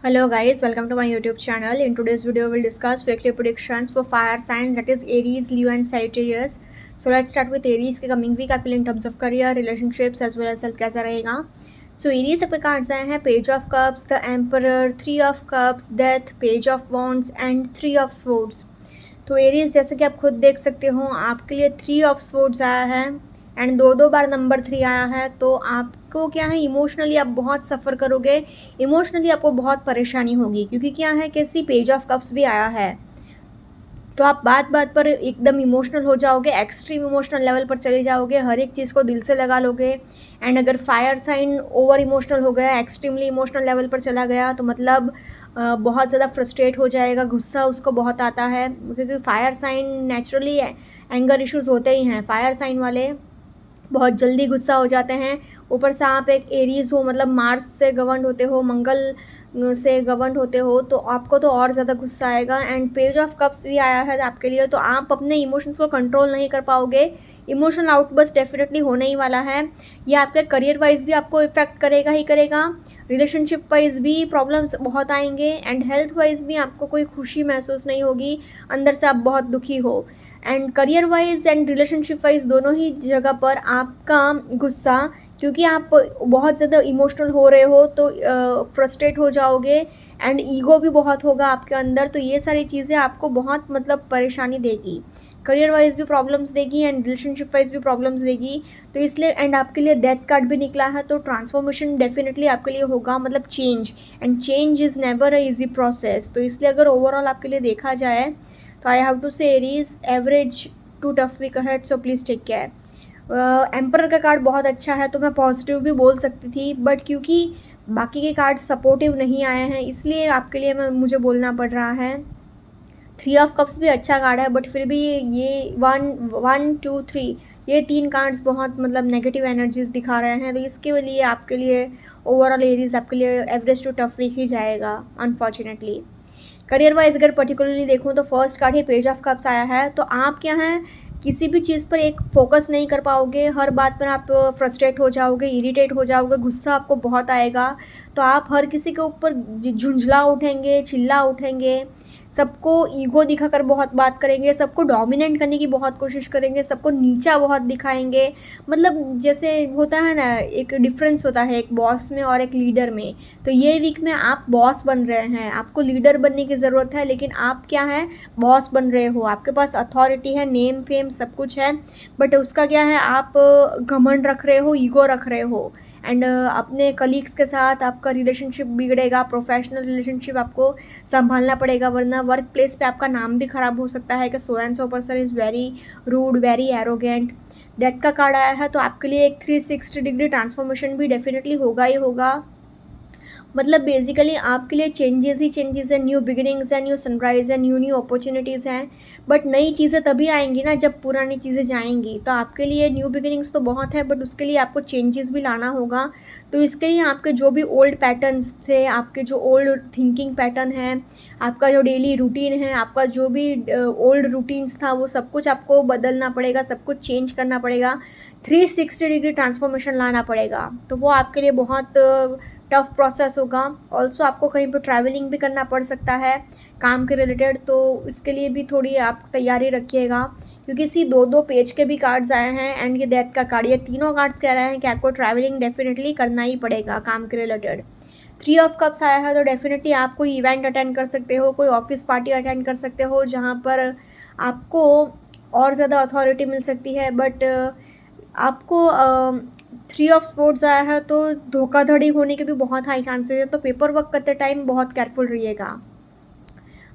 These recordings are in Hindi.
Hello guys, welcome to my YouTube channel. In today's video, we'll discuss weekly predictions for fire signs, that is Aries, Leo and Sagittarius. So let's start with Aries के coming week आपके लिए in terms of career, relationships as well as health कैसा रहेगा. So Aries आपके कार्ड्स आए हैं Page of Cups, the Emperor, Three of Cups, Death, Page of Wands and Three of Swords. तो एरीज जैसे कि आप खुद देख सकते हो आपके लिए 3 of Swords आया है एंड दो बार नंबर 3 आया है. तो आपको क्या है, इमोशनली आप बहुत सफ़र करोगे, इमोशनली आपको बहुत परेशानी होगी क्योंकि क्या है, कैसी पेज ऑफ कप्स भी आया है. तो आप बात बात पर एकदम इमोशनल हो जाओगे, एक्सट्रीम इमोशनल लेवल पर चले जाओगे, हर एक चीज़ को दिल से लगा लोगे. एंड अगर फायर साइन ओवर इमोशनल हो गया, एक्सट्रीमली इमोशनल लेवल पर चला गया तो मतलब बहुत ज़्यादा फ्रस्ट्रेट हो जाएगा, गुस्सा उसको बहुत आता है क्योंकि fire sign naturally anger issues होते ही हैं. फायर साइन वाले बहुत जल्दी गुस्सा हो जाते हैं. ऊपर से आप एक एरीज हो, मतलब मार्स से गवर्न होते हो, मंगल से गवर्न होते हो, तो आपको तो और ज़्यादा गुस्सा आएगा. एंड पेज ऑफ कप्स भी आया है आपके लिए, तो आप अपने इमोशंस को कंट्रोल नहीं कर पाओगे. इमोशनल आउटबर्स्ट डेफिनेटली होने ही वाला है. ये आपके करियर वाइज भी आपको इफेक्ट करेगा ही करेगा, रिलेशनशिप वाइज भी प्रॉब्लम्स बहुत आएंगे एंड हेल्थ वाइज भी आपको कोई खुशी महसूस नहीं होगी, अंदर से आप बहुत दुखी हो. And career wise and relationship wise दोनों ही जगह पर आपका गुस्सा, क्योंकि आप बहुत ज़्यादा इमोशनल हो रहे हो तो फ्रस्ट्रेट हो जाओगे एंड ईगो भी बहुत होगा आपके अंदर. तो ये सारी चीज़ें आपको बहुत मतलब परेशानी देगी, करियर वाइज भी प्रॉब्लम्स देगी एंड रिलेशनशिप वाइज भी प्रॉब्लम्स देगी. तो इसलिए एंड आपके लिए डेथ कार्ड भी निकला है, तो ट्रांसफॉर्मेशन डेफिनेटली आपके लिए होगा, मतलब change, and change is never a easy process. तो इसलिए अगर ओवरऑल आपके लिए देखा जाए तो I have to say Aries average to tough week ahead, so please take care. Emperor का कार्ड बहुत अच्छा है तो मैं पॉजिटिव भी बोल सकती थी, बट क्योंकि बाकी के कार्ड सपोर्टिव नहीं आए हैं इसलिए आपके लिए मुझे बोलना पड़ रहा है. 3 of Cups भी अच्छा कार्ड है, बट फिर भी ये 1 1 2 3 ये 3 कार्ड्स बहुत मतलब नेगेटिव एनर्जीज दिखा रहे हैं. तो इसके लिए आपके लिए ओवरऑल एरीज आपके लिए एवरेज टू टफ वीक ही जाएगा अनफॉर्चुनेटली. करियर वाइज अगर पर्टिकुलरली देखूँ तो first card he page of cups आया है, तो आप क्या है, किसी भी चीज़ पर एक फोकस नहीं कर पाओगे, हर बात पर आप फ्रस्ट्रेट हो जाओगे, इरिटेट हो जाओगे, गुस्सा आपको बहुत आएगा. तो आप हर किसी के ऊपर झुंझला उठेंगे, चिल्ला उठेंगे, सबको ईगो दिखाकर बहुत बात करेंगे, सबको डोमिनेट करने की बहुत कोशिश करेंगे, सबको नीचा बहुत दिखाएंगे. मतलब जैसे होता है ना, एक डिफरेंस होता है एक बॉस में और एक लीडर में. तो ये वीक में आप बॉस बन रहे हैं, आपको लीडर बनने की ज़रूरत है, लेकिन आप क्या है, बॉस बन रहे हो, आपके पास अथॉरिटी है, नेम फेम सब कुछ है, बट उसका क्या है, आप घमंड रख रहे हो, ईगो रख रहे हो. एंड अपने कलीग्स के साथ आपका रिलेशनशिप बिगड़ेगा, प्रोफेशनल रिलेशनशिप आपको संभालना पड़ेगा, वरना वर्क प्लेस पे आपका नाम भी ख़राब हो सकता है कि so and so person is very rude, very arrogant. Death का कार्ड आया है, तो आपके लिए एक 360 डिग्री ट्रांसफॉर्मेशन भी डेफिनेटली होगा ही होगा. मतलब बेसिकली आपके लिए चेंजेस ही चेंजेस हैं, न्यू बिगिनिंग्स हैं, न्यू सनराइज़ है, न्यू न्यू अपॉर्चुनिटीज़ हैं. बट नई चीज़ें तभी आएंगी ना जब पुरानी चीज़ें जाएंगी. तो आपके लिए न्यू बिगिनिंग्स तो बहुत है, बट उसके लिए आपको चेंजेस भी लाना होगा. तो इसके लिए आपके जो भी ओल्ड पैटर्न्स थे, आपके जो ओल्ड थिंकिंग पैटर्न है, आपका जो डेली रूटीन है, आपका जो भी ओल्ड रूटीन्स था, वो सब कुछ आपको बदलना पड़ेगा, सब कुछ चेंज करना पड़ेगा, 360 डिग्री ट्रांसफॉर्मेशन लाना पड़ेगा. तो वो आपके लिए बहुत टफ प्रोसेस होगा. ऑल्सो आपको कहीं पर ट्रैवलिंग भी करना पड़ सकता है काम के रिलेटेड, तो इसके लिए भी थोड़ी आप तैयारी रखिएगा, क्योंकि इसी दो पेज के भी कार्ड्स आए हैं एंड ये डेथ का कार्ड, ये तीनों कार्ड्स कह रहे हैं कि आपको ट्रैवलिंग डेफिनेटली करना ही पड़ेगा काम के रिलेटेड. 3 of Cups आया है, तो डेफिनेटली आप कोई इवेंट अटेंड कर सकते हो, कोई ऑफिस पार्टी अटेंड कर सकते हो जहाँ पर आपको और ज़्यादा अथॉरिटी मिल सकती है. बट आपको 3 of Swords आया है, तो धोखाधड़ी होने के भी बहुत हाई चांसेस है. तो पेपर वर्क करते टाइम बहुत केयरफुल रहिएगा.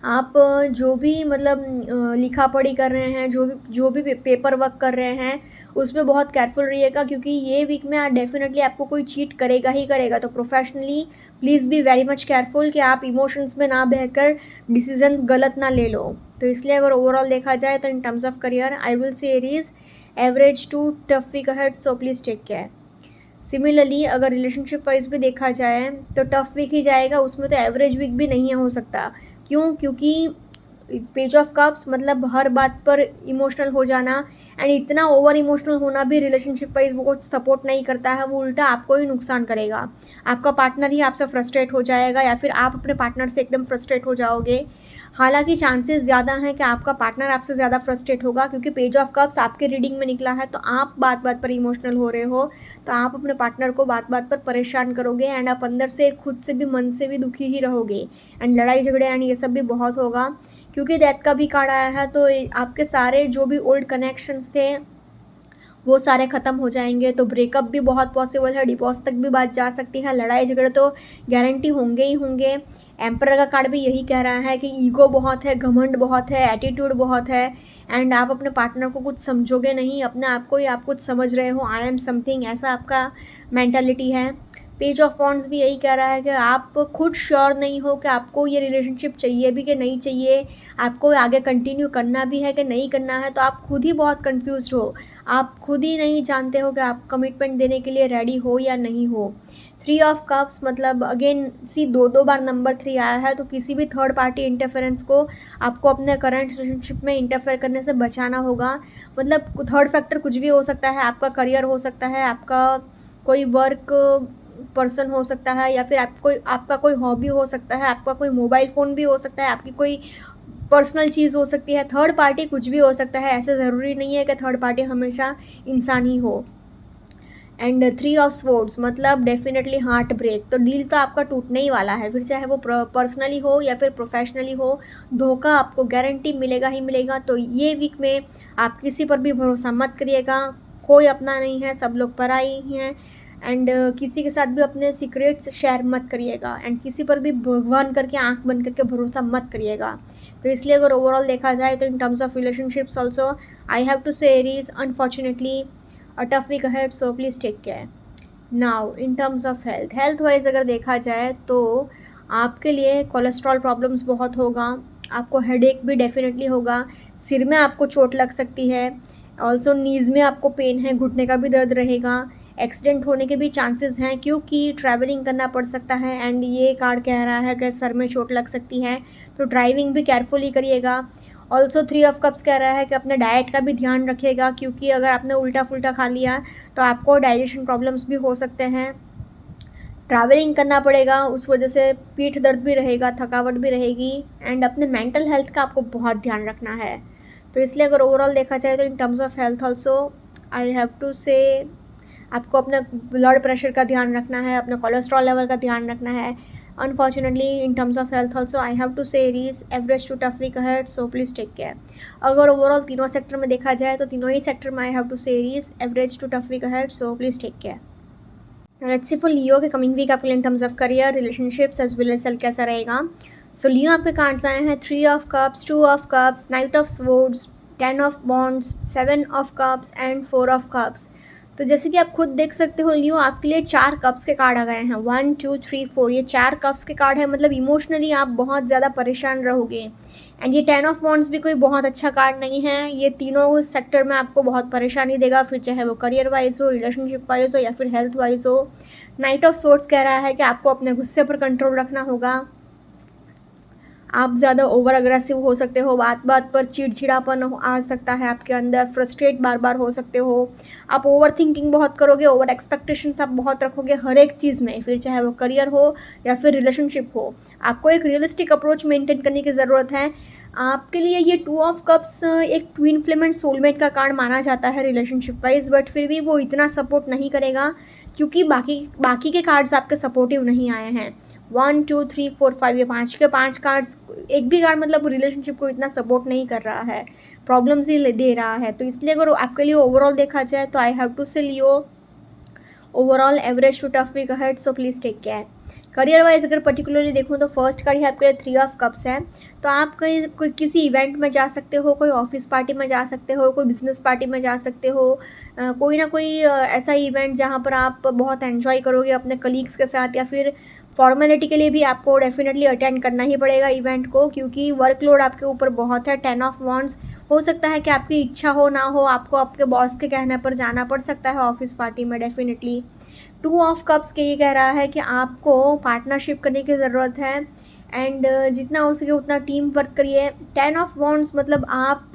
आप जो भी मतलब लिखा पढ़ी कर रहे हैं, जो भी पेपर वर्क कर रहे हैं, उसमें बहुत केयरफुल रहिएगा, क्योंकि ये वीक में डेफिनेटली आपको कोई चीट करेगा ही करेगा. तो professionally please be very much careful कि आप इमोशंस में ना बहकर डिसीजंस गलत ना ले लो. तो इसलिए अगर ओवरऑल देखा जाए तो in terms of career I will say Aries average to tough week ahead, so please take care. Similarly अगर रिलेशनशिप वाइज भी देखा जाए तो टफ वीक ही जाएगा, उसमें तो एवरेज वीक भी नहीं हो सकता. क्यों? क्योंकि पेज ऑफ कप्स मतलब हर बात पर इमोशनल हो जाना, एंड इतना ओवर इमोशनल होना भी रिलेशनशिप वाइज वो सपोर्ट नहीं करता है, वो उल्टा आपको ही नुकसान करेगा। आपका पार्टनर ही आपसे फ्रस्ट्रेट हो जाएगा या फिर आप अपने पार्टनर से एकदम फ्रस्ट्रेट हो जाओगे। हालांकि चांसेस ज़्यादा हैं कि आपका पार्टनर आपसे ज़्यादा फ्रस्ट्रेट होगा, क्योंकि पेज ऑफ कप्स आपके रीडिंग में निकला है, तो आप बात बात पर इमोशनल हो रहे हो, तो आप अपने पार्टनर को बात बात पर परेशान करोगे, एंड आप अंदर से खुद से भी मन से भी दुखी ही रहोगे, एंड लड़ाई झगड़े एंड ये सब भी बहुत होगा। क्योंकि डेथ का भी कार्ड आया है, तो आपके सारे जो भी ओल्ड कनेक्शंस थे वो सारे ख़त्म हो जाएंगे, तो ब्रेकअप भी बहुत पॉसिबल है, डिवोर्स तक भी बात जा सकती है, लड़ाई झगड़े तो गारंटी होंगे ही होंगे। एम्परर का कार्ड भी यही कह रहा है कि ईगो बहुत है, घमंड बहुत है, एटीट्यूड बहुत है, एंड आप अपने पार्टनर को कुछ समझोगे नहीं, अपने आप को ही आप कुछ समझ रहे हो, आई एम समथिंग, ऐसा आपका मेंटालिटी है। पेज ऑफ वॉन्ड्स भी यही कह रहा है कि आप खुद श्योर नहीं हो कि आपको ये रिलेशनशिप चाहिए भी कि नहीं चाहिए, आपको आगे कंटिन्यू करना भी है कि नहीं करना है, तो आप खुद ही बहुत कंफ्यूज्ड हो, आप खुद ही नहीं जानते हो कि आप कमिटमेंट देने के लिए रेडी हो या नहीं हो। 3 ऑफ कप्स मतलब अगेन सी दो बार नंबर 3 आया है, तो किसी भी थर्ड पार्टी इंटरफेरेंस को आपको अपने करंट रिलेशनशिप में इंटरफेयर करने से बचाना होगा। मतलब थर्ड फैक्टर कुछ भी हो सकता है, आपका करियर हो सकता है, आपका कोई वर्क पर्सन हो सकता है, या फिर आपका कोई हॉबी हो सकता है, आपका कोई मोबाइल फ़ोन भी हो सकता है, आपकी कोई पर्सनल चीज़ हो सकती है, थर्ड पार्टी कुछ भी हो सकता है, ऐसे ज़रूरी नहीं है कि थर्ड पार्टी हमेशा इंसान ही हो। एंड 3 ऑफ स्वॉर्ड्स मतलब डेफिनेटली हार्ट ब्रेक, तो दिल तो आपका टूटने ही वाला है, फिर चाहे वो पर्सनली हो या फिर प्रोफेशनली हो, धोखा आपको गारंटी मिलेगा ही मिलेगा। तो ये वीक में आप किसी पर भी भरोसा मत करिएगा, कोई अपना नहीं है, सब लोग पराई ही हैं, एंड किसी के साथ भी अपने सीक्रेट्स शेयर मत करिएगा, एंड किसी पर भी भगवान करके आंख बंद करके भरोसा मत करिएगा। तो इसलिए अगर ओवरऑल देखा जाए तो in terms of relationships also I have to say Aries unfortunately a tough week ahead, so please take care. Now in terms of health wise अगर देखा जाए तो आपके लिए कोलेस्ट्रॉल प्रॉब्लम्स बहुत होगा, आपको हेडेक भी डेफिनेटली होगा, सिर में आपको चोट लग सकती है, ऑल्सो नीज़ में आपको पेन है, घुटने का भी दर्द रहेगा, एक्सीडेंट होने के भी चांसेस हैं क्योंकि ट्रैवलिंग करना पड़ सकता है, एंड ये कार्ड कह रहा है कि सर में चोट लग सकती है, तो ड्राइविंग भी केयरफुली करिएगा। ऑल्सो 3 ऑफ कप्स कह रहा है कि अपने डाइट का भी ध्यान रखिएगा, क्योंकि अगर आपने उल्टा फुल्टा खा लिया तो आपको डाइजेशन प्रॉब्लम्स भी हो सकते हैं, ट्रैवलिंग करना पड़ेगा, उस वजह से पीठ दर्द भी रहेगा, थकावट भी रहेगी, एंड अपने मेंटल हेल्थ का आपको बहुत ध्यान रखना है। तो इसलिए अगर ओवरऑल देखा जाए तो in terms of health also I have to say आपको अपने ब्लड प्रेशर का ध्यान रखना है, अपने कोलेस्ट्रॉल लेवल का ध्यान रखना है। Unfortunately in terms of health also I have to say Aries average to tough week ahead, so please take care. अगर ओवरऑल तीनों सेक्टर में देखा जाए तो तीनों ही सेक्टर में I have to say Aries average to tough week ahead, so please take care. Let's see for Leo के कमिंग वीक आपके लिए in terms of career, relationships as well as health कैसा रहेगा। सो लियो आपके कार्ड्स आए हैं 3 of cups, 2 of cups, night of swords, 10 of wands, 7 of cups and 4 of cups. तो जैसे कि आप खुद देख सकते हो लियो आपके लिए 4 कप्स के कार्ड आ गए हैं, 1 2 3 4, ये 4 कप्स के कार्ड है, मतलब इमोशनली आप बहुत ज़्यादा परेशान रहोगे। एंड ये 10 ऑफ वॉन्ड्स भी कोई बहुत अच्छा कार्ड नहीं है, ये तीनों सेक्टर में आपको बहुत परेशानी देगा, फिर चाहे वो करियर वाइज हो, रिलेशनशिप वाइज हो या फिर हेल्थ वाइज हो। नाइट ऑफ स्वॉर्ड्स कह रहा है कि आपको अपने गुस्से पर कंट्रोल रखना होगा, आप ज़्यादा ओवर अग्रेसिव हो सकते हो, बात बात पर चिड़चिड़ापन आ सकता है आपके अंदर, फ्रस्ट्रेट बार बार हो सकते हो, आप ओवर थिंकिंग बहुत करोगे, ओवर एक्सपेक्टेशंस आप बहुत रखोगे हर एक चीज़ में, फिर चाहे वो करियर हो या फिर रिलेशनशिप हो। आपको एक रियलिस्टिक अप्रोच मेंटेन करने की ज़रूरत है। आपके लिए ये 2 ऑफ कप्स एक ट्विन फ्लेम एंड सोलमेट का कार्ड माना जाता है रिलेशनशिप वाइज, बट फिर भी वो इतना सपोर्ट नहीं करेगा क्योंकि बाकी के कार्ड्स आपके सपोर्टिव नहीं आए हैं। 1 2 3 4 5 ये 5 के 5 कार्ड्स, एक भी कार्ड मतलब रिलेशनशिप को इतना सपोर्ट नहीं कर रहा है, प्रॉब्लम्स ही दे रहा है। तो इसलिए अगर आपके लिए ओवरऑल देखा जाए तो I have to say Leo overall average to tough week ahead, so please take care. Career wise अगर पर्टिकुलरली देखूँ तो फर्स्ट कार्ड ही आपके लिए 3 ऑफ कप्स है, तो आप कहीं कोई किसी इवेंट में जा सकते हो, कोई ऑफिस पार्टी में जा सकते हो, कोई बिजनेस पार्टी में जा सकते हो, कोई ना कोई ऐसा इवेंट जहाँ पर आप बहुत एंजॉय करोगे अपने कलीग्स के साथ, या फिर फॉर्मेलिटी के लिए भी आपको डेफिनेटली अटेंड करना ही पड़ेगा इवेंट को, क्योंकि वर्कलोड आपके ऊपर बहुत है। 10 ऑफ वॉन्ड्स, हो सकता है कि आपकी इच्छा हो ना हो, आपको आपके बॉस के कहने पर जाना पड़ सकता है ऑफिस पार्टी में डेफिनेटली। 2 ऑफ कप्स के ये कह रहा है कि आपको पार्टनरशिप करने की ज़रूरत है, एंड जितना हो सके उतना टीम वर्क करिए। 10 ऑफ वॉन्ड्स मतलब आप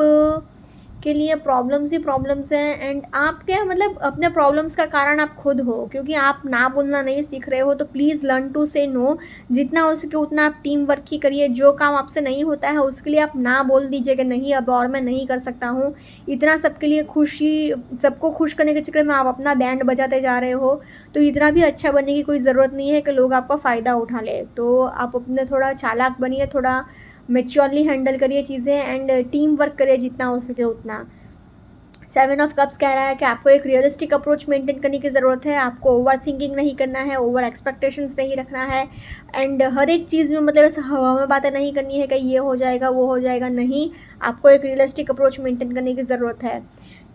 के लिए प्रॉब्लम्स ही प्रॉब्लम्स हैं, एंड आप क्या मतलब अपने प्रॉब्लम्स का कारण आप खुद हो, क्योंकि आप ना बोलना नहीं सीख रहे हो। तो प्लीज़ लर्न टू से नो। जितना हो सके उतना आप टीम वर्क ही करिए। जो काम आपसे नहीं होता है उसके लिए आप ना बोल दीजिए कि नहीं अब और मैं नहीं कर सकता हूँ। इतना सबके लिए खुशी, सबको खुश करने के चक्कर में आप अपना बैंड बजाते जा रहे हो। तो इतना भी अच्छा बनने की कोई ज़रूरत नहीं है कि लोग आपका फ़ायदा उठा ले। तो आप अपने थोड़ा चालाक बनिए, थोड़ा मेच्योरली हैंडल करिए चीज़ें, एंड टीम वर्क करिए जितना हो सके उतना। 7 ऑफ कप्स कह रहा है कि आपको एक रियलिस्टिक अप्रोच मेंटेन करने की ज़रूरत है। आपको ओवर थिंकिंग नहीं करना है, ओवर एक्सपेक्टेशंस नहीं रखना है, एंड हर एक चीज़ में मतलब ऐसे हवा में बातें नहीं करनी है कि ये हो जाएगा वो हो जाएगा। नहीं, आपको एक रियलिस्टिक अप्रोच मेंटेन करने की ज़रूरत है।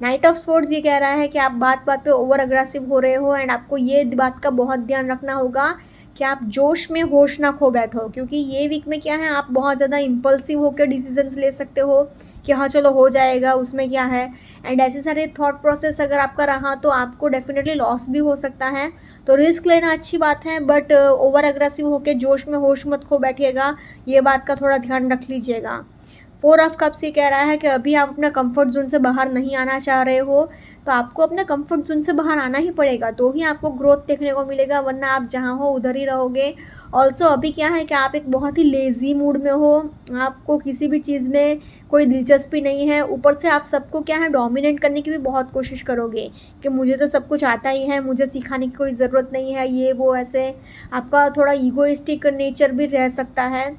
नाइट ऑफ स्वॉर्ड्स ये कह रहा है कि आप बात बात पे ओवर अग्रेसिव हो रहे हो, एंड आपको ये बात का बहुत ध्यान रखना होगा कि आप जोश में होश ना खो बैठो, क्योंकि ये वीक में क्या है आप बहुत ज़्यादा इम्पल्सिव होकर डिसीजंस ले सकते हो कि हाँ चलो हो जाएगा, उसमें क्या है। एंड ऐसे सारे थॉट प्रोसेस अगर आपका रहा तो आपको डेफिनेटली लॉस भी हो सकता है। तो रिस्क लेना अच्छी बात है, बट ओवर अग्रेसिव होकर जोश में होश मत खो बैठिएगा, ये बात का थोड़ा ध्यान रख लीजिएगा। 4 ऑफ कप्स ये कह रहा है कि अभी आप अपना कंफर्ट जोन से बाहर नहीं आना चाह रहे हो, तो आपको अपने कंफर्ट जोन से बाहर आना ही पड़ेगा, तो ही आपको ग्रोथ देखने को मिलेगा, वरना आप जहाँ हो उधर ही रहोगे। ऑल्सो अभी क्या है कि आप एक बहुत ही लेज़ी मूड में हो, आपको किसी भी चीज़ में कोई दिलचस्पी नहीं है। ऊपर से आप सबको क्या है डोमिनेट करने की भी बहुत कोशिश करोगे कि मुझे तो सब कुछ आता ही है, मुझे सिखाने की कोई ज़रूरत नहीं है, ये वो ऐसे आपका थोड़ा ईगोइस्टिक नेचर भी रह सकता है।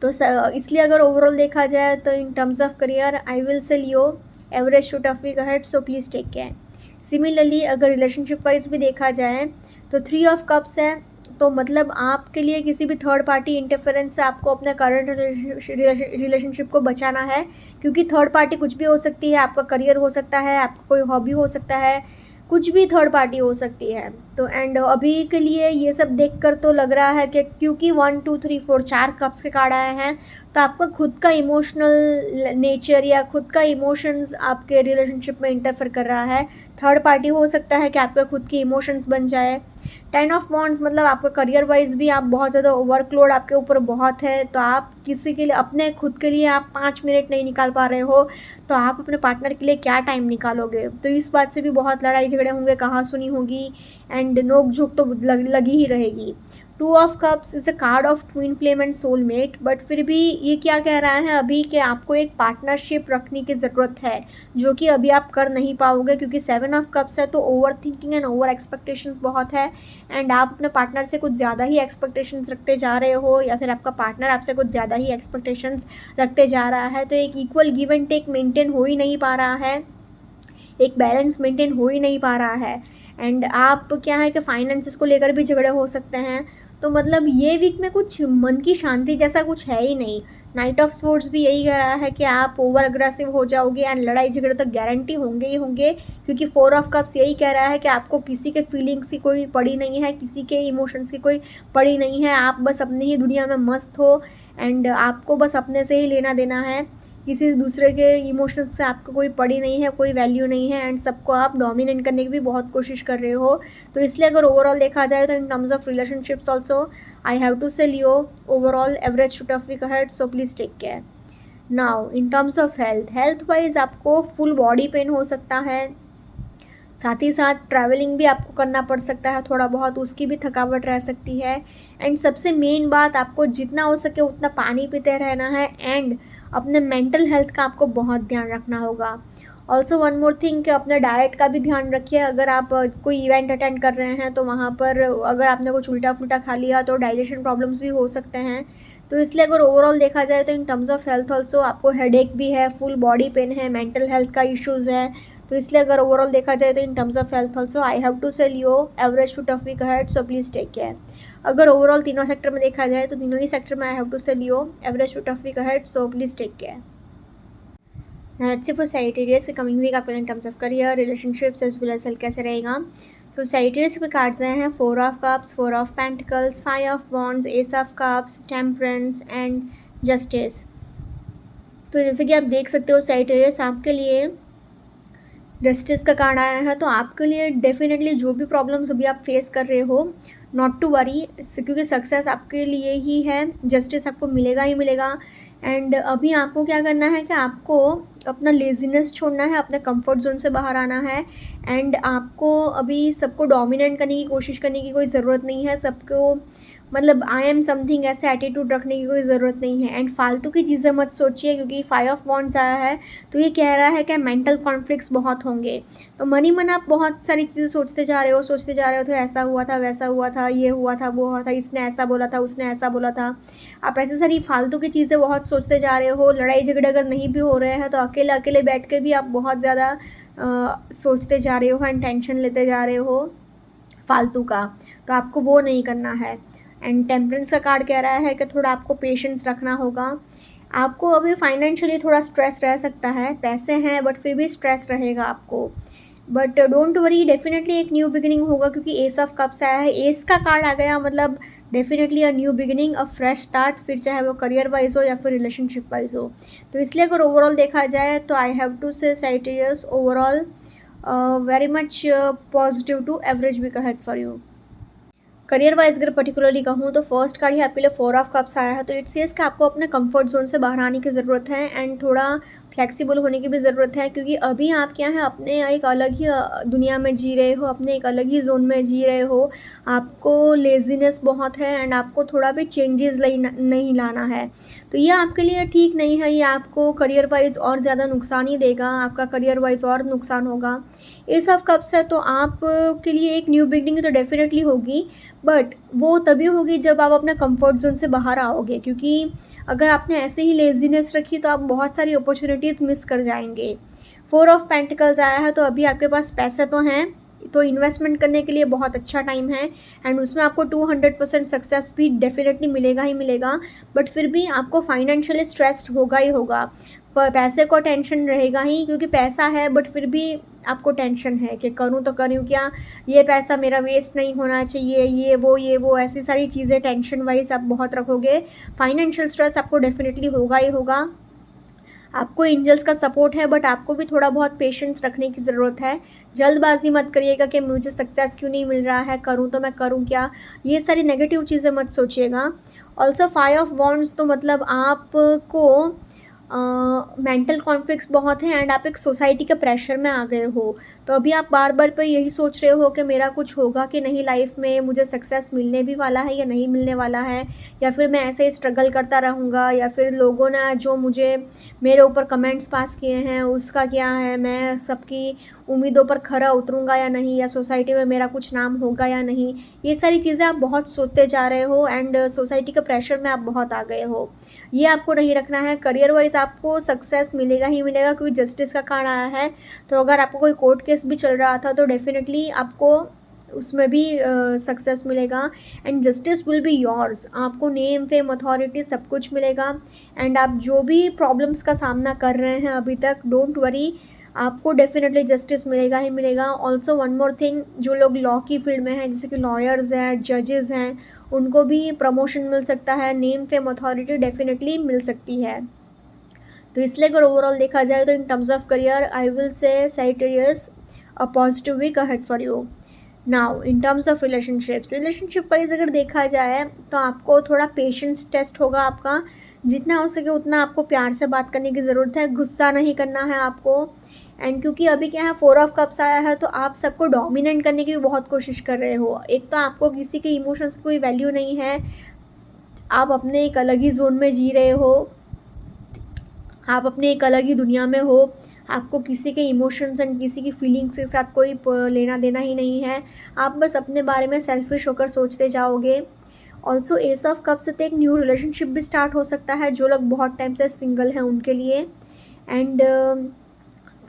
तो इसलिए अगर ओवरऑल देखा जाए तो in terms of career I will say Leo average to tough week ahead, so please take care. Similarly अगर रिलेशनशिप वाइज भी देखा जाए तो 3 ऑफ कप्स है, तो मतलब आपके लिए किसी भी थर्ड पार्टी इंटरफेरेंस से आपको अपने करंट रिलेशनशिप को बचाना है, क्योंकि थर्ड पार्टी कुछ भी हो सकती है। आपका करियर हो सकता है, आपका कोई हॉबी हो सकता है, कुछ भी थर्ड पार्टी हो सकती है। तो एंड अभी के लिए ये सब देखकर तो लग रहा है कि क्योंकि 1 2 3 4 4 कप्स के कार्ड आए हैं, तो आपका खुद का इमोशनल नेचर या खुद का इमोशंस आपके रिलेशनशिप में इंटरफेयर कर रहा है। थर्ड पार्टी हो सकता है कि आपके खुद के इमोशंस बन जाए। 10 ऑफ वॉन्ड्स मतलब आपका करियर वाइज भी आप बहुत ज़्यादा वर्कलोड आपके ऊपर बहुत है, तो आप किसी के लिए अपने खुद के लिए आप 5 मिनट नहीं निकाल पा रहे हो, तो आप अपने पार्टनर के लिए क्या टाइम निकालोगे। तो इस बात से भी बहुत लड़ाई झगड़े होंगे, कहाँ सुनी होगी, एंड नोक झोंक तो लगी ही रहेगी। 2 of cups is a card of twin flame and soulmate, but फिर भी ये क्या कह रहा है अभी कि आपको एक पार्टनरशिप रखने की ज़रूरत है, जो कि अभी आप कर नहीं पाओगे, क्योंकि 7 ऑफ कप्स है तो over thinking and over expectations बहुत है, एंड आप अपने पार्टनर से कुछ ज़्यादा ही एक्सपेक्टेशंस रखते जा रहे हो, या फिर आपका पार्टनर आपसे कुछ ज़्यादा ही एक्सपेक्टेशंस रखते जा रहा है। तो एक equal give and take maintain हो ही नहीं पा रहा है, एक बैलेंस मेंटेन हो ही नहीं पा रहा है, एंड आप क्या है कि फाइनेंसेस को लेकर भी झगड़े हो सकते हैं। तो मतलब ये वीक में कुछ मन की शांति जैसा कुछ है ही नहीं। नाइट ऑफ स्वॉर्ड्स भी यही कह रहा है कि आप ओवर अग्रेसिव हो जाओगे, एंड लड़ाई झगड़े तो गारंटी होंगे ही होंगे, क्योंकि 4 ऑफ कप्स यही कह रहा है कि आपको किसी के फीलिंग्स की कोई पड़ी नहीं है, किसी के इमोशंस की कोई पड़ी नहीं है। आप बस अपनी ही दुनिया में मस्त हो, एंड आपको बस अपने से ही लेना देना है, किसी दूसरे के इमोशंस से आपको कोई पड़ी नहीं है, कोई वैल्यू नहीं है, एंड सबको आप डोमिनेट करने की भी बहुत कोशिश कर रहे हो। तो इसलिए अगर ओवरऑल देखा जाए तो in terms of relationships also I have to say Leo overall average to tough week ahead, so please take care. Now in terms of health wise आपको फुल बॉडी पेन हो सकता है, साथ ही साथ ट्रैवलिंग भी आपको करना पड़ सकता है थोड़ा बहुत, उसकी भी थकावट रह सकती है, एंड सबसे मेन बात आपको जितना हो सके उतना पानी पीते रहना है, एंड अपने मेंटल हेल्थ का आपको बहुत ध्यान रखना होगा। ऑल्सो वन मोर थिंग कि अपने डाइट का भी ध्यान रखिए। अगर आप कोई इवेंट अटेंड कर रहे हैं तो वहाँ पर अगर आपने कुछ उल्टा फुल्टा खा लिया तो डाइजेशन प्रॉब्लम्स भी हो सकते हैं। तो इसलिए अगर ओवरऑल देखा जाए तो in terms of health also आपको हेडेक भी है, फुल बॉडी पेन है, मेंटल हेल्थ का इश्यूज़ है। तो इसलिए अगर ओवरऑल देखा जाए तो in terms of health also I have to sell you average to tough week ahead, so please take care. अगर ओवरऑल तीनों सेक्टर में देखा जाए तो तीनों ही सेक्टर में I have to sell you average to tough week ahead, so please take care. Let's see for Sagittarius के कमिंग वीक आपके in terms of career, relationships as well as health कैसे रहेगा। तो सैजिटेरियस के कार्ड्स आए हैं 4 of cups, 4 of pentacles, 5 of wands, ace of cups, temperance and justice. तो जैसे कि आप देख सकते हो सैजिटेरियस आपके लिए जस्टिस का कार्ड आया है, तो आपके लिए डेफिनेटली जो भी प्रॉब्लम्स अभी आप फेस कर रहे हो नॉट टू वरी, क्योंकि सक्सेस आपके लिए ही है, जस्टिस आपको मिलेगा ही मिलेगा। एंड अभी आपको क्या करना है कि आपको अपना लेजीनेस छोड़ना है, अपने कंफर्ट जोन से बाहर आना है। एंड आपको अभी सबको डोमिनेट करने की कोशिश करने की कोई ज़रूरत नहीं है, सबको मतलब आई एम समथिंग ऐसे एटीट्यूड रखने की कोई ज़रूरत नहीं है। एंड फालतू की चीज़ें मत सोचिए, क्योंकि 5 ऑफ वॉन्ड्स आया है तो ये कह रहा है कि मेंटल कॉन्फ्लिक्ट्स बहुत होंगे। तो मन ही मन आप बहुत सारी चीज़ें सोचते जा रहे हो, सोचते जा रहे हो, तो ऐसा हुआ था, वैसा हुआ था, ये हुआ था, वो हुआ था, इसने ऐसा बोला था, उसने ऐसा बोला था। आप ऐसे सारी फालतू की चीज़ें बहुत सोचते जा रहे हो। लड़ाई झगड़े अगर नहीं भी हो रहे हैं तो अकेले अकेले बैठ के भी आप बहुत ज़्यादा सोचते जा रहे हो एंड टेंशन लेते जा रहे हो फालतू का। तो आपको वो नहीं करना है। एंड टेम्परेंस का कार्ड कह रहा है कि थोड़ा आपको पेशेंस रखना होगा। आपको अभी फाइनेंशियली थोड़ा स्ट्रेस रह सकता है, पैसे हैं बट फिर भी स्ट्रेस रहेगा आपको। बट डोंट वरी, डेफिनेटली एक न्यू बिगिनिंग होगा, क्योंकि एस ऑफ कप्स आया है, एस का कार्ड आ गया, मतलब definitely a new beginning, a fresh start, फिर चाहे वो करियर वाइज हो या फिर रिलेशनशिप वाइज हो। तो इसलिए अगर ओवरऑल देखा जाए तो I have to say Sagittarius overall very much positive to average week ahead for you. Career wise अगर पर्टिकुलरली कहूँ तो फर्स्ट कार्ड ही आपके लिए 4 ऑफ कप्स आया है, तो इट्स सेज कि आपको अपने कंफर्ट जोन से बाहर आने की ज़रूरत है एंड थोड़ा फ्लेक्सिबल होने की भी ज़रूरत है, क्योंकि अभी आप क्या है अपने एक अलग ही दुनिया में जी रहे हो, अपने एक अलग ही जोन में जी रहे हो। आपको लेजीनेस बहुत है एंड आपको थोड़ा भी चेंजेस नहीं लाना है। तो ये आपके लिए ठीक नहीं है, ये आपको करियर वाइज और ज़्यादा नुकसान ही देगा, आपका करियर वाइज और नुकसान होगा। एस ऑफ कप्स है तो आप के लिए एक न्यू बिगनिंग तो डेफिनेटली होगी, बट वो तभी होगी जब आप अपना कंफर्ट जोन से बाहर आओगे, क्योंकि अगर आपने ऐसे ही लेजीनेस रखी तो आप बहुत सारी अपॉर्चुनिटीज़ मिस कर जाएंगे। 4 ऑफ पेंटिकल्स आया है, तो अभी आपके पास पैसे तो हैं, तो इन्वेस्टमेंट करने के लिए बहुत अच्छा टाइम है एंड उसमें आपको 200% सक्सेस भी डेफिनेटली मिलेगा ही मिलेगा। बट फिर भी आपको फाइनेंशियली स्ट्रेस्ड होगा ही होगा, पर पैसे को टेंशन रहेगा ही, क्योंकि पैसा है बट फिर भी आपको टेंशन है कि करूँ तो करूँ क्या, ये पैसा मेरा वेस्ट नहीं होना चाहिए, ये वो ऐसी सारी चीज़ें टेंशन वाइज आप बहुत रखोगे। फाइनेंशियल स्ट्रेस आपको डेफिनेटली होगा ही होगा। आपको एंजल्स का सपोर्ट है, बट आपको भी थोड़ा बहुत पेशेंस रखने की ज़रूरत है। जल्दबाजी मत करिएगा कि मुझे सक्सेस क्यों नहीं मिल रहा है, करूँ तो मैं करूँ क्या, ये सारी नेगेटिव चीज़ें मत सोचिएगा। ऑल्सो 5 ऑफ वॉन्ड्स तो मतलब आपको मेंटल कॉन्फ्लिक्ट्स बहुत हैं एंड आप एक सोसाइटी के प्रेशर में आ गए हो। तो अभी आप बार बार पे यही सोच रहे हो कि मेरा कुछ होगा कि नहीं लाइफ में, मुझे सक्सेस मिलने भी वाला है या नहीं मिलने वाला है, या फिर मैं ऐसे ही स्ट्रगल करता रहूँगा, या फिर लोगों ने जो मुझे मेरे ऊपर कमेंट्स पास किए हैं उसका क्या है, मैं सबकी उम्मीदों पर खरा उतरूँगा या नहीं, या सोसाइटी में मेरा कुछ नाम होगा या नहीं। ये सारी चीज़ें आप बहुत सोचते जा रहे हो एंड सोसाइटी के प्रेशर में आप बहुत आ गए हो। ये आपको नहीं रखना है। करियर वाइज आपको सक्सेस मिलेगा ही मिलेगा, क्योंकि जस्टिस का कार्ड आया है। तो अगर आपको कोई कोर्ट केस भी चल रहा था तो डेफिनेटली आपको उसमें भी सक्सेस मिलेगा and justice will be yours. आपको नेम फेम अथॉरिटी सब कुछ मिलेगा एंड आप जो भी प्रॉब्लम्स का सामना कर रहे हैं अभी तक, डोंट वरी, आपको डेफिनेटली जस्टिस मिलेगा ही मिलेगा। ऑल्सो वन मोर थिंग, जो लोग लॉ की फील्ड में हैं, जैसे कि लॉयर्स हैं, जजेस हैं, उनको भी प्रमोशन मिल सकता है, नेम फेम अथॉरिटी डेफिनेटली मिल सकती है। तो इसलिए अगर ओवरऑल देखा जाए तो in terms of career I will say Sagittarius a positive week ahead for you. Now in terms of relationship wise अगर देखा जाए तो आपको थोड़ा पेशेंस टेस्ट होगा आपका। जितना हो सके उतना आपको प्यार से बात करने की ज़रूरत है, गुस्सा नहीं करना है आपको। एंड क्योंकि अभी क्या है 4 ऑफ कप्स आया है, तो आप सबको डोमिनेट करने की भी बहुत कोशिश कर रहे हो। एक तो आपको किसी के इमोशंस की कोई वैल्यू नहीं है, आप अपने एक अलग ही जोन में जी रहे हो, आप अपने एक अलग ही दुनिया में हो, आपको किसी के इमोशंस एंड किसी की फीलिंग्स के साथ कोई लेना देना ही नहीं है। आप बस अपने बारे में सेल्फिश होकर सोचते जाओगे। ऑल्सो एस ऑफ कप से तो एक न्यू रिलेशनशिप भी स्टार्ट हो सकता है, जो लोग बहुत टाइम से सिंगल हैं उनके लिए। एंड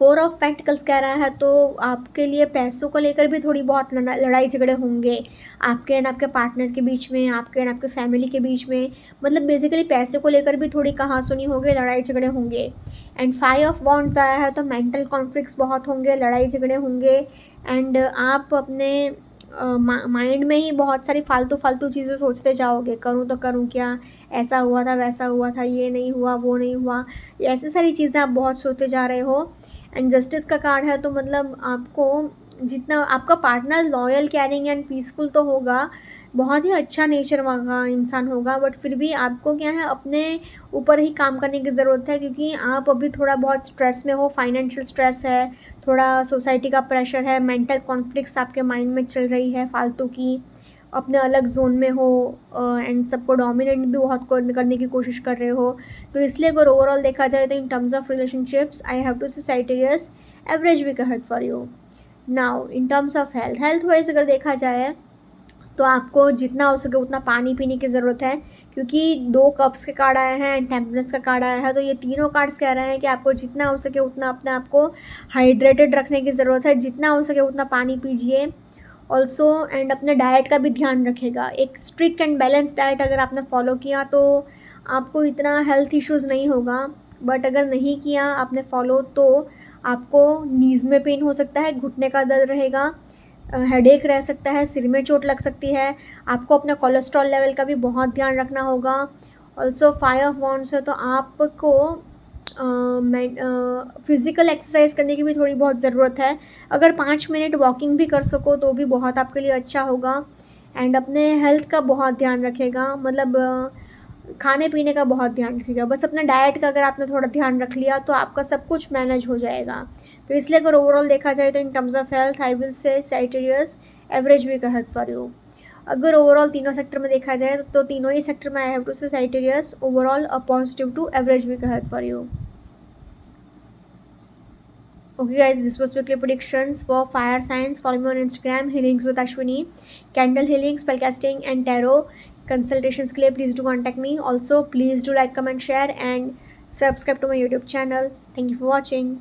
4 ऑफ पेंटिकल्स कह रहा है तो आपके लिए पैसों को लेकर भी थोड़ी बहुत लड़ाई झगड़े होंगे, आपके एंड आपके पार्टनर के बीच में, आपके एंड आपके फैमिली के बीच में। मतलब बेसिकली पैसे को लेकर भी थोड़ी कहासुनी होगी, लड़ाई झगड़े होंगे। एंड 5 ऑफ वॉन्ड्स आया है तो मेंटल कॉन्फ्लिक्ट्स बहुत होंगे, लड़ाई झगड़े होंगे एंड आप अपने माइंड में ही बहुत सारी फालतू फालतू चीज़ें सोचते जाओगे, करूँ तो करूँ क्या, ऐसा हुआ था, वैसा हुआ था, ये नहीं हुआ, वो नहीं हुआ, ऐसी सारी चीज़ें आप बहुत सोचते जा रहे हो। एंड जस्टिस का कार्ड है, तो मतलब आपको जितना आपका partner loyal, caring and peaceful तो होगा, बहुत ही अच्छा नेचर का इंसान होगा, बट फिर भी आपको क्या है, अपने ऊपर ही काम करने की ज़रूरत है, क्योंकि आप अभी थोड़ा बहुत स्ट्रेस में हो, फाइनेंशियल स्ट्रेस है, थोड़ा सोसाइटी का प्रेशर है, मेंटल कॉन्फ्लिक्ट्स आपके माइंड में चल रही है फालतू की, अपने अलग जोन में हो, एंड सबको डोमिनेट भी बहुत करने की कोशिश कर रहे हो। तो इसलिए अगर ओवरऑल देखा जाए तो in terms of relationships I have to say Sagittarius average week ahead for you. Now in terms of health wise अगर देखा जाए तो आपको जितना हो सके उतना पानी पीने की ज़रूरत है, क्योंकि 2 कप्स के कार्ड आए हैं एंड टेम्परेंस का कार्ड आया है, तो ये तीनों कार्ड्स कह रहे हैं कि आपको जितना हो सके उतना अपने आप को हाइड्रेटेड रखने की ज़रूरत है, जितना हो सके उतना पानी पीजिए ऑल्सो, एंड अपने डाइट का भी ध्यान रखेगा। एक स्ट्रिक्ट एंड बैलेंस डाइट अगर आपने फॉलो किया तो आपको इतना हेल्थ इश्यूज़ नहीं होगा, बट अगर नहीं किया आपने फॉलो तो आपको नीज़ में पेन हो सकता है, घुटने का दर्द रहेगा, हेडेक रह सकता है, सिर में चोट लग सकती है। आपको अपना कोलेस्ट्रॉल लेवल का भी बहुत ध्यान रखना होगा। ऑल्सो 5 ऑफ वॉन्ड्स है, तो आपको फिज़िकल एक्सरसाइज करने की भी थोड़ी बहुत ज़रूरत है। अगर 5 मिनट वॉकिंग भी कर सको तो भी बहुत आपके लिए अच्छा होगा, एंड अपने हेल्थ का बहुत ध्यान रखेगा, मतलब खाने पीने का बहुत ध्यान रखिएगा। बस अपना डाइट का अगर आपने थोड़ा ध्यान रख लिया तो आपका सब कुछ मैनेज हो जाएगा। तो इसलिए अगर ओवरऑल देखा जाए तो in terms of health I will say Sagittarius average week ahead for you. अगर ओवरऑल तीनों सेक्टर में देखा जाए तो तीनों ही सेक्टर में I have to say Sagittarius overall a positive to average week ahead for you. Okay guys, this was weekly predictions for fire signs. Follow me on Instagram, healings with Ashwini, candle healing, spellcasting and tarot consultations के लिए please do contact me. Also please do like, comment, share and subscribe to my YouTube channel. Thank you for watching.